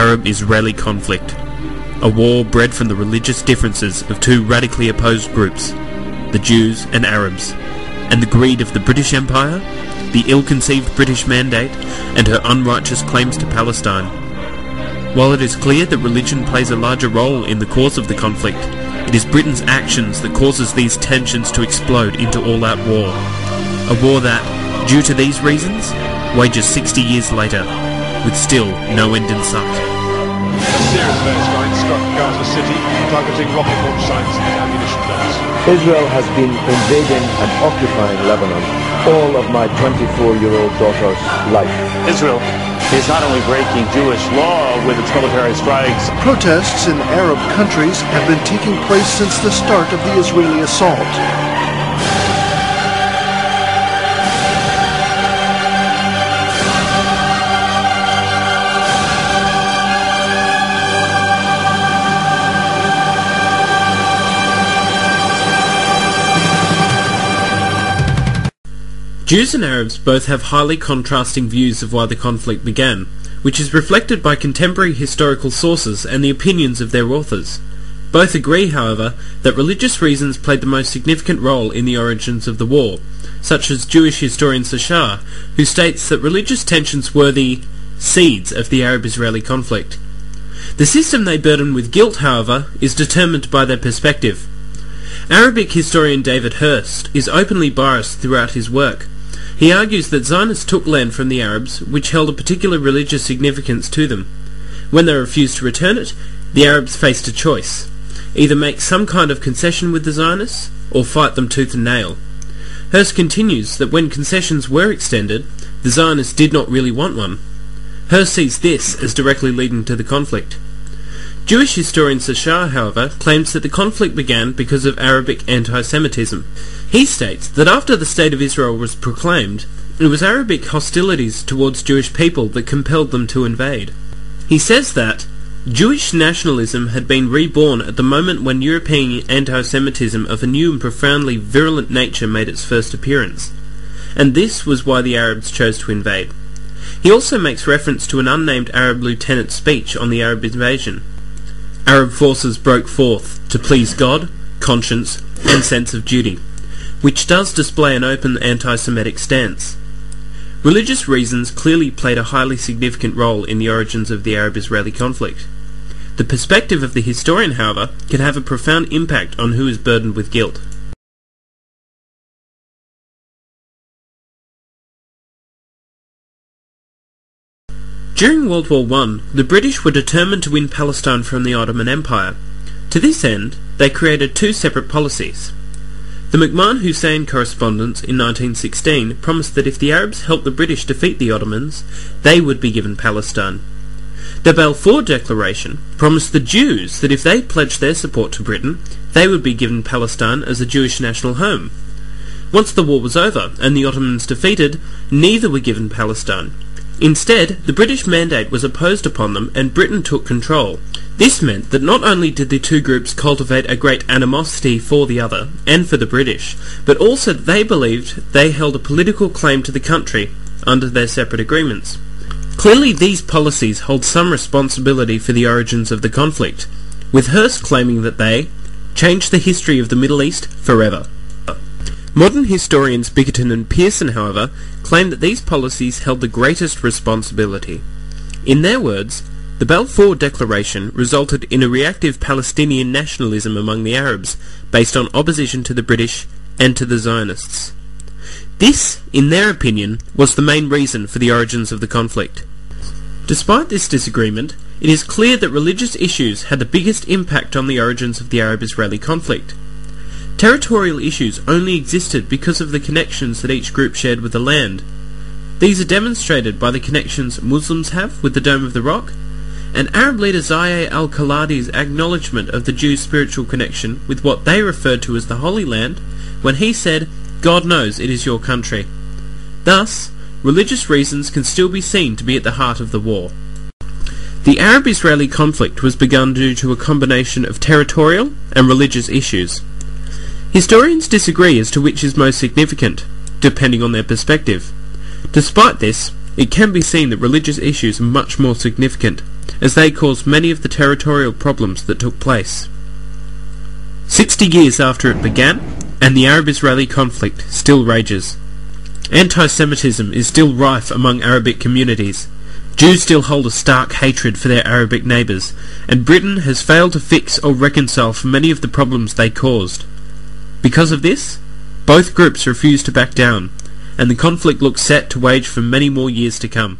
Arab-Israeli conflict, a war bred from the religious differences of two radically opposed groups, the Jews and Arabs, and the greed of the British Empire, the ill-conceived British Mandate, and her unrighteous claims to Palestine. While it is clear that religion plays a larger role in the cause of the conflict, it is Britain's actions that causes these tensions to explode into all-out war. A war that, due to these reasons, wages 60 years later, with still no end in sight. A series of airstrikes struck Gaza City, targeting rocket launch sites and ammunition dumps. Israel has been invading and occupying Lebanon all of my 24-year-old daughter's life. Israel is not only breaking Jewish law with its military strikes. Protests in Arab countries have been taking place since the start of the Israeli assault. Jews and Arabs both have highly contrasting views of why the conflict began, which is reflected by contemporary historical sources and the opinions of their authors. Both agree, however, that religious reasons played the most significant role in the origins of the war, such as Jewish historian Sashar, who states that religious tensions were the seeds of the Arab-Israeli conflict. The system they burden with guilt, however, is determined by their perspective. Arabic historian David Hurst is openly biased throughout his work. He argues that Zionists took land from the Arabs, which held a particular religious significance to them. When they refused to return it, the Arabs faced a choice: either make some kind of concession with the Zionists, or fight them tooth and nail. Hurst continues that when concessions were extended, the Zionists did not really want one. Hurst sees this as directly leading to the conflict. Jewish historian Sashar, however, claims that the conflict began because of Arabic anti-Semitism. He states that after the State of Israel was proclaimed, it was Arabic hostilities towards Jewish people that compelled them to invade. He says that Jewish nationalism had been reborn at the moment when European anti-Semitism of a new and profoundly virulent nature made its first appearance, and this was why the Arabs chose to invade. He also makes reference to an unnamed Arab lieutenant's speech on the Arab invasion. Arab forces broke forth to please God, conscience, and sense of duty, which does display an open anti-Semitic stance. Religious reasons clearly played a highly significant role in the origins of the Arab-Israeli conflict. The perspective of the historian, however, can have a profound impact on who is burdened with guilt. During World War I, the British were determined to win Palestine from the Ottoman Empire. To this end, they created two separate policies. The McMahon-Hussein Correspondence in 1916 promised that if the Arabs helped the British defeat the Ottomans, they would be given Palestine. The Balfour Declaration promised the Jews that if they pledged their support to Britain, they would be given Palestine as a Jewish national home. Once the war was over and the Ottomans defeated, neither were given Palestine. Instead, the British Mandate was imposed upon them and Britain took control. This meant that not only did the two groups cultivate a great animosity for the other, and for the British, but also that they believed they held a political claim to the country under their separate agreements. Clearly these policies hold some responsibility for the origins of the conflict, with Hurst claiming that they changed the history of the Middle East forever. Modern historians Bickerton and Pearson, however, claim that these policies held the greatest responsibility. In their words, the Balfour Declaration resulted in a reactive Palestinian nationalism among the Arabs, based on opposition to the British and to the Zionists. This, in their opinion, was the main reason for the origins of the conflict. Despite this disagreement, it is clear that religious issues had the biggest impact on the origins of the Arab-Israeli conflict. Territorial issues only existed because of the connections that each group shared with the land. These are demonstrated by the connections Muslims have with the Dome of the Rock, and Arab leader Zayed al-Khaladi's acknowledgement of the Jews' spiritual connection with what they referred to as the Holy Land, when he said, "God knows it is your country." Thus, religious reasons can still be seen to be at the heart of the war. The Arab-Israeli conflict was begun due to a combination of territorial and religious issues. Historians disagree as to which is most significant, depending on their perspective. Despite this, it can be seen that religious issues are much more significant, as they caused many of the territorial problems that took place. 60 years after it began, and the Arab-Israeli conflict still rages. Anti-Semitism is still rife among Arabic communities. Jews still hold a stark hatred for their Arabic neighbours, and Britain has failed to fix or reconcile for many of the problems they caused. Because of this, both groups refuse to back down, and the conflict looks set to wage for many more years to come.